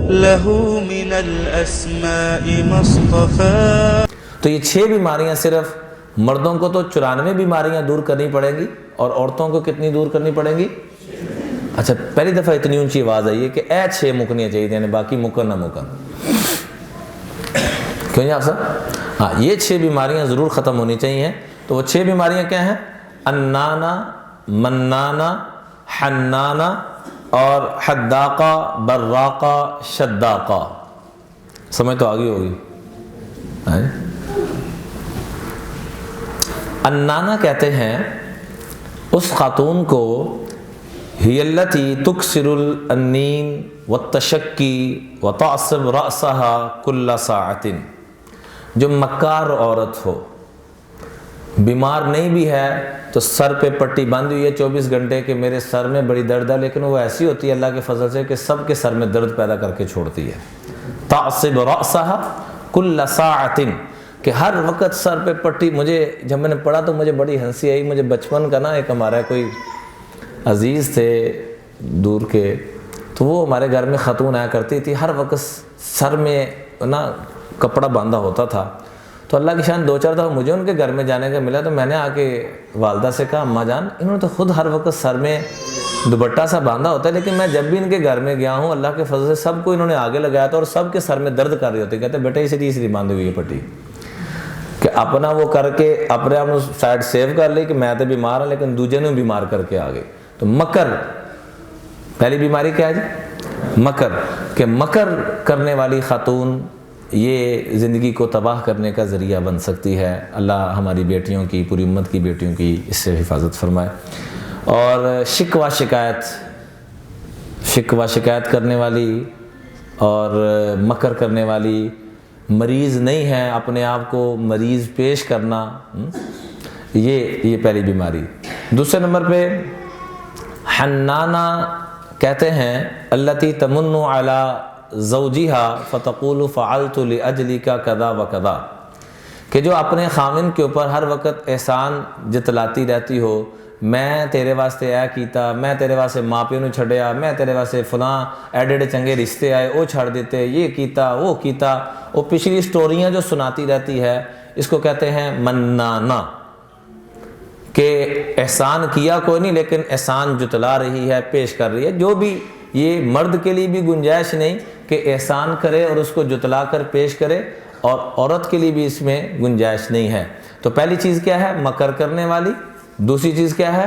له من الأسماء ما اصطفى. تو یہ 6 بیماریاں صرف مردوں کو تو 94 بیماریاں دور کرنی پڑیں گی، اور عورتوں کو کتنی دور کرنی پڑیں گی؟ اچھا، پہلی دفعہ اتنی اونچی آواز آئی ہے کہ 6 مکنی چاہیے، یعنی باقی مکن نہ مکن. کیوں جی آپ صاحب؟ ہاں، یہ 6 بیماریاں ضرور ختم ہونی چاہیے. تو وہ 6 بیماریاں کیا ہیں؟ انانا، منانا، حنانا اور حداقہ، براقہ، شداقہ. سمجھ تو آگئی ہوگی. انانا کہتے ہیں اس خاتون کو، ہی التی تکسر الانین والتشکی وتعصب رأسها کل ساعت، جو مکار عورت ہو، بیمار نہیں بھی ہے تو سر پہ پٹی باندھی ہوئی ہے 24 گھنٹے کہ میرے سر میں بڑی درد ہے، لیکن وہ ایسی ہوتی ہے اللہ کے فضل سے کہ سب کے سر میں درد پیدا کر کے چھوڑتی ہے. تعصب رأسها کل ساعت، کہ ہر وقت سر پہ پٹی. مجھے جب میں نے پڑھا تو مجھے بڑی ہنسی آئی. مجھے بچپن کا نا ایک ہمارا کوئی عزیز تھے دور کے، تو وہ ہمارے گھر میں خاتون آیا کرتی تھی، ہر وقت سر میں نا کپڑا باندھا ہوتا تھا. تو اللہ کی شان 2-4 دفعہ مجھے ان کے گھر میں جانے کا ملا، تو میں نے آ کے والدہ سے کہا اماں جان انہوں نے تو خود ہر وقت سر میں دوپٹہ سا باندھا ہوتا ہے، لیکن میں جب بھی ان کے گھر میں گیا ہوں اللہ کے فضل سے سب کو انہوں نے آگے لگایا تھا اور سب کے سر میں درد کر رہی ہوتی. کہتے بیٹا اس لیے باندھی ہوئی ہے پٹی کہ اپنا وہ کر کے اپنے آپ سائڈ سیو کر لی کہ میں تو بیمار ہوں، لیکن دوجے نے بیمار کر کے آ گئی. تو مکر، پہلی بیماری کیا ہے جی؟ مکر. کہ مکر کرنے والی خاتون یہ زندگی کو تباہ کرنے کا ذریعہ بن سکتی ہے. اللہ ہماری بیٹیوں کی، پوری امت کی بیٹیوں کی اس سے حفاظت فرمائے. اور شکوہ شکایت کرنے والی اور مکر کرنے والی، مریض نہیں ہے اپنے آپ کو مریض پیش کرنا، یہ پہلی بیماری. دوسرے نمبر پہ حنانا کہتے ہیں التی تمن علی زوجہا فتقول فعلت لاجلک کذا وکذا، کہ جو اپنے خامن کے اوپر ہر وقت احسان جتلاتی رہتی ہو، میں تیرے واسطے اے کیتا، میں تیرے واسطے ماں پیو نو چھڈیا، میں تیرے واسطے فلاں ایڈے چنگے رشتے آئے وہ چھڑ دیتے، یہ کیتا وہ کیتا، وہ پچھلی سٹوریاں جو سناتی رہتی ہے، اس کو کہتے ہیں منانا. کہ احسان کیا کوئی نہیں لیکن احسان جتلا رہی ہے، پیش کر رہی ہے. جو بھی یہ مرد کے لیے بھی گنجائش نہیں کہ احسان کرے اور اس کو جتلا کر پیش کرے، اور عورت کے لیے بھی اس میں گنجائش نہیں ہے. تو پہلی چیز کیا ہے؟ مکر کرنے والی. دوسری چیز کیا ہے؟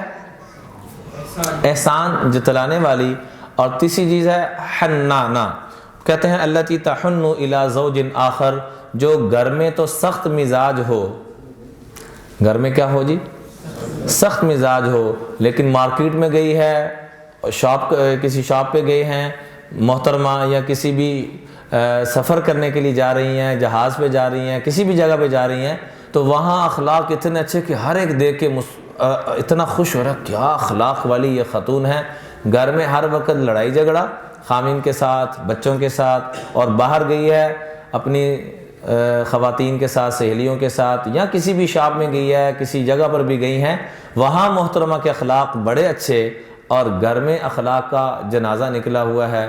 احسان جتلانے والی. اور تیسری چیز ہے حنانا. کہتے ہیں التی تحن الی زوج آخر، جو گھر میں تو سخت مزاج ہو، گھر میں کیا ہو جی؟ سخت مزاج ہو، لیکن مارکیٹ میں گئی ہے، کسی شاپ پہ گئے ہیں محترمہ، یا کسی بھی سفر کرنے کے لیے جا رہی ہیں، جہاز پہ جا رہی ہیں، کسی بھی جگہ پہ جا رہی ہیں، تو وہاں اخلاق اتنے اچھے کہ ہر ایک دیکھ کے اتنا خوش ہو رہا ہے کیا اخلاق والی یہ خاتون ہے. گھر میں ہر وقت لڑائی جھگڑا خامن کے ساتھ، بچوں کے ساتھ، اور باہر گئی ہے اپنی خواتین کے ساتھ، سہیلیوں کے ساتھ، یا کسی بھی شاپ میں گئی ہے، کسی جگہ پر بھی گئی ہیں، وہاں محترمہ کے اخلاق بڑے اچھے اور گھر میں اخلاق کا جنازہ نکلا ہوا ہے.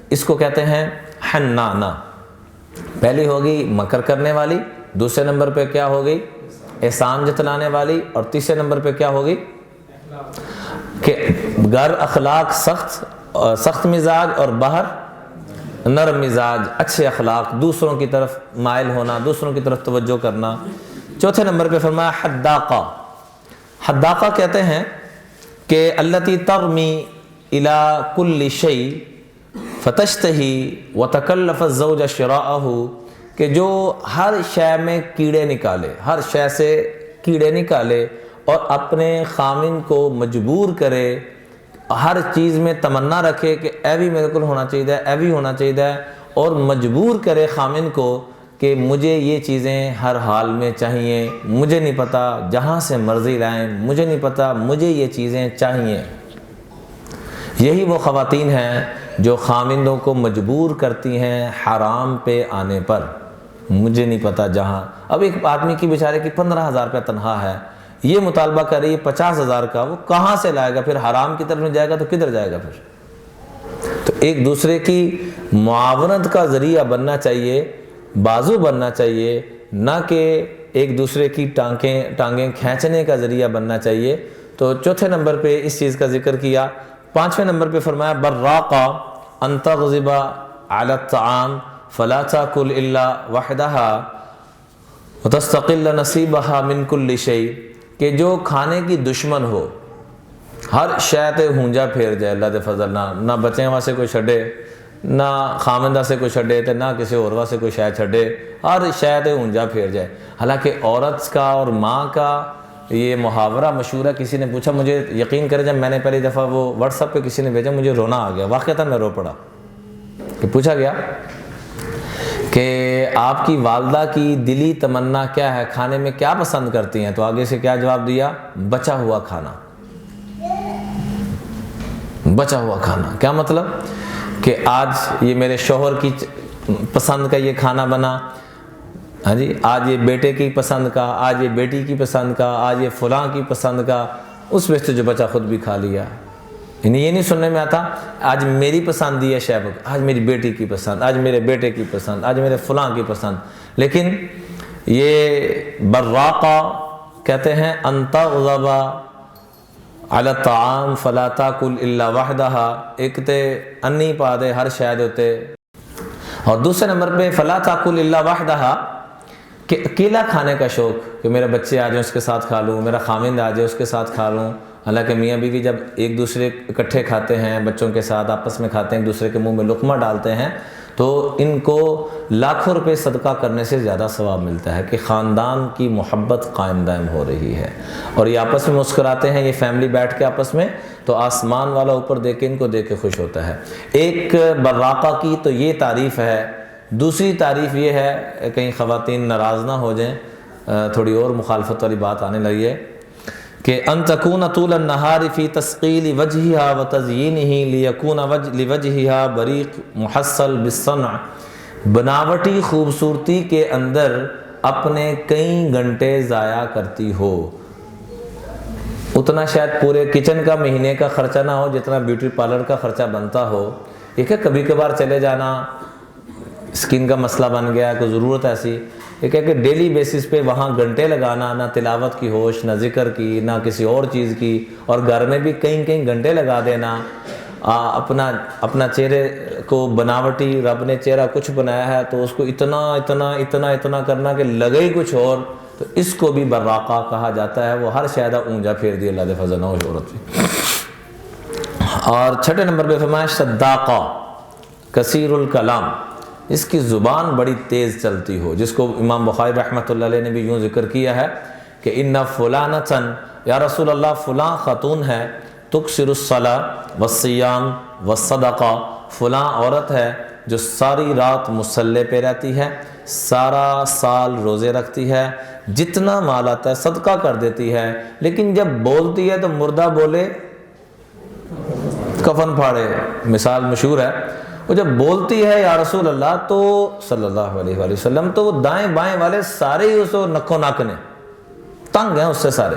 اس کو کہتے ہیں حنانا. پہلی ہوگی مکر کرنے والی، دوسرے نمبر پہ کیا ہوگی؟ احسان جتلانے والی، اور تیسرے نمبر پہ کیا ہوگی؟ کہ گھر اخلاق سخت مزاج اور باہر نرم مزاج، اچھے اخلاق، دوسروں کی طرف مائل ہونا، دوسروں کی طرف توجہ کرنا. چوتھے نمبر پہ فرمایا حداقہ. حداقہ کہتے ہیں کہ التی ترمی الی کل شیء فتشتہی وتکلف الزوج شراءہ، کہ جو ہر شے میں کیڑے نکالے، ہر شے سے کیڑے نکالے اور اپنے خامن کو مجبور کرے، ہر چیز میں تمنا رکھے کہ اے بھی میرے کو ہونا چاہیے، اے بھی ہونا چاہیے، اور مجبور کرے خامن کو کہ مجھے یہ چیزیں ہر حال میں چاہیے، مجھے نہیں پتہ جہاں سے مرضی لائیں، مجھے نہیں پتہ مجھے یہ چیزیں چاہیے. یہی وہ خواتین ہیں جو خامندوں کو مجبور کرتی ہیں حرام پہ آنے پر. مجھے نہیں پتہ جہاں، اب ایک آدمی کی بیچارے کی 15,000 روپیہ تنخواہ ہے، یہ مطالبہ کر رہی ہے 50,000 کا، وہ کہاں سے لائے گا؟ پھر حرام کی طرف نہیں جائے گا تو کدھر جائے گا پھر؟ تو ایک دوسرے کی معاونت کا ذریعہ بننا چاہیے، بازو بننا چاہیے، نہ کہ ایک دوسرے کی ٹانگیں کھینچنے کا ذریعہ بننا چاہیے۔ تو چوتھے نمبر پہ اس چیز کا ذکر کیا۔ پانچویں نمبر پہ فرمایا براقہ ان تغضب علی الطعام فلا تاکل الا وحدہا وتستقل نصیبہا من کل شیء، کہ جو کھانے کی دشمن ہو، ہر شے تے ہونجا پھیر جائے اللہ دے فضل نہ بچیں واسے کوئی چھڈے، نہ خامندہ سے کوئی چھڈے تے نہ کسی اور واسے کوئی شے چھڈے، ہر شے تے ہونجا پھیر جائے۔ حالانکہ عورت کا اور ماں کا یہ محاورہ مشہور ہے۔ کسی نے پوچھا، مجھے یقین کرے جب میں نے پہلی دفعہ وہ واٹس ایپ پہ کسی نے بھیجا، مجھے رونا آ گیا، واقعتاً میں رو پڑا۔ کہ پوچھا گیا کہ آپ کی والدہ کی دلی تمنا کیا ہے، کھانے میں کیا پسند کرتی ہیں؟ تو آگے سے کیا جواب دیا؟ بچا ہوا کھانا۔ بچا ہوا کھانا کیا مطلب؟ کہ آج یہ میرے شوہر کی پسند کا یہ کھانا بنا، ہاں جی، آج یہ بیٹے کی پسند کا، آج یہ بیٹی کی پسند کا، آج یہ فلاں کی پسند کا، اس میں سے جو بچا خود بھی کھا لیا۔ یعنی یہ نہیں سننے میں آتا آج میری پسند یہ شے، آج میری بیٹی کی پسند، آج میرے بیٹے کی پسند، آج میرے فلاں کی پسند۔ لیکن یہ براقہ کہتے ہیں ان تغضب علی الطعام فلا تاکل الا وحدہا، ایک تے انی پا دے ہر شے دے اوتے، اور دوسرے نمبر پہ فلا تاکل الا وحدہا، کہ اکیلا کھانے کا شوق، کہ میرے بچے آ جائیں اس کے ساتھ کھا لوں، میرا خامند آ جائے اس کے ساتھ کھا لوں۔ حالانکہ میاں بیوی جب ایک دوسرے اکٹھے کھاتے ہیں، بچوں کے ساتھ آپس میں کھاتے ہیں، ایک دوسرے کے منہ میں لقمہ ڈالتے ہیں، تو ان کو لاکھوں روپے صدقہ کرنے سے زیادہ ثواب ملتا ہے، کہ خاندان کی محبت قائم دائم ہو رہی ہے، اور یہ آپس میں مسکراتے ہیں، یہ فیملی بیٹھ کے آپس میں، تو آسمان والا اوپر دیکھ کے ان کو دیکھ کے خوش ہوتا ہے۔ ایک براقہ کی تو یہ تعریف ہے۔ دوسری تعریف یہ ہے، کہیں خواتین ناراض نہ ہو جائیں، تھوڑی اور مخالفت والی بات آنے لگی ہے، کہ ان تکون طول النہار فی تثقیل وجہہا وتزیینہ لیکون لوجہہا بریق محصل بالصنع، بناوٹی خوبصورتی کے اندر اپنے کئی گھنٹے ضائع کرتی ہو، اتنا شاید پورے کچن کا مہینے کا خرچہ نہ ہو جتنا بیوٹی پارلر کا خرچہ بنتا ہو۔ یہ کہ کبھی کبھار چلے جانا، اسکن کا مسئلہ بن گیا، کوئی ضرورت ایسی، یہ کہ ڈیلی بیسس پہ وہاں گھنٹے لگانا، نہ تلاوت کی ہوش، نہ ذکر کی، نہ کسی اور چیز کی، اور گھر میں بھی کئی گھنٹے لگا دینا، اپنا چہرے کو بناوٹی، رب نے چہرہ کچھ بنایا ہے تو اس کو اتنا کرنا کہ لگے ہی کچھ اور، تو اس کو بھی براقہ کہا جاتا ہے۔ وہ ہر شاید اونجا پھیر دیا اللہ دے فضل نہ ہو شہرت بھی۔ اور چھٹے نمبر پہ فرمایا صداقہ کثیر الکلام، اس کی زبان بڑی تیز چلتی ہو، جس کو امام بخاری رحمۃ اللہ علیہ نے بھی یوں ذکر کیا ہے کہ ان فلانۃ، یا رسول اللہ فلاں خاتون ہے، تکثر الصلاۃ والصیام والصدقہ، فلاں عورت ہے جو ساری رات مصلی پہ رہتی ہے، سارا سال روزے رکھتی ہے، جتنا مال آتا ہے صدقہ کر دیتی ہے، لیکن جب بولتی ہے تو مردہ بولے کفن پھاڑے، مثال مشہور ہے۔ وہ جب بولتی ہے یا رسول اللہ تو صلی اللہ علیہ وآلہ وسلم، تو وہ دائیں بائیں والے سارے ہی اسے نکو نک نے، تنگ ہیں اس سے سارے۔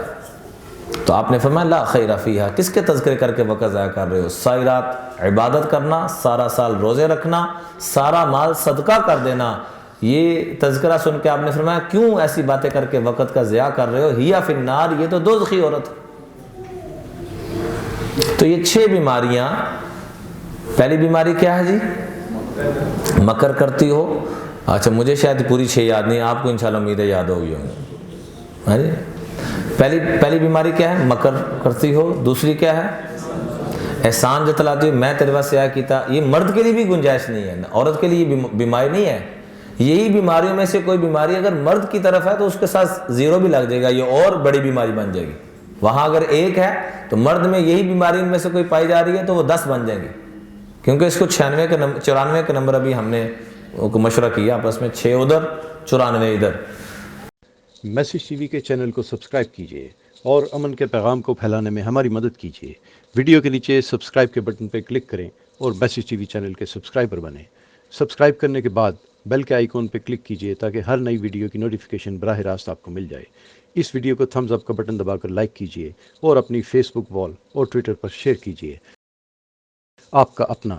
تو آپ نے فرمایا لا خیر فیہا، کس کے تذکرے کر کے وقت ضائع کر رہے ہو؟ ساری رات عبادت کرنا، سارا سال روزے رکھنا، سارا مال صدقہ کر دینا، یہ تذکرہ سن کے آپ نے فرمایا کیوں ایسی باتیں کر کے وقت کا ضیاع کر رہے ہو؟ ہیا فی النار، یہ تو دوزخی عورت۔ تو یہ 6 بیماریاں، پہلی بیماری کیا ہے جی؟ مکر کرتی ہو۔ اچھا مجھے شاید پوری 6 یاد نہیں، آپ کو انشاءاللہ امید ہے یاد ہوگی ہوں گے، ہاں جی۔ پہلی بیماری کیا ہے؟ مکر کرتی ہو۔ دوسری کیا ہے؟ احسان جتلاتی ہو، میں تیرے پاس سیاہ کیتا۔ یہ مرد کے لیے بھی گنجائش نہیں ہے، عورت کے لیے یہ بیماری نہیں ہے۔ یہی بیماریوں میں سے کوئی بیماری اگر مرد کی طرف ہے تو اس کے ساتھ 0 بھی لگ جائے گا، یہ اور بڑی بیماری بن جائے گی۔ وہاں اگر 1 ہے تو مرد میں یہی بیماری ان میں سے کوئی پائی جا رہی ہے تو وہ 10 بن جائیں گی، کیونکہ اس کو 94 کا نمبر ابھی ہم نے مشورہ کیا آپس میں، 6 ادھر 94 ادھر۔ میسج ٹی وی کے چینل کو سبسکرائب کیجیے اور امن کے پیغام کو پھیلانے میں ہماری مدد کیجیے۔ ویڈیو کے نیچے سبسکرائب کے بٹن پر کلک کریں اور میسج ٹی وی چینل کے سبسکرائبر بنیں۔ سبسکرائب کرنے کے بعد بیل کے آئیکن پہ کلک کیجیے تاکہ ہر نئی ویڈیو کی نوٹیفیکیشن براہ راست آپ کو مل جائے۔ اس ویڈیو کو تھمز اپ کا بٹن دبا کر لائک کیجیے اور اپنی فیس بک وال اور ٹویٹر پر شیئر کیجیے۔ آپ کا اپنا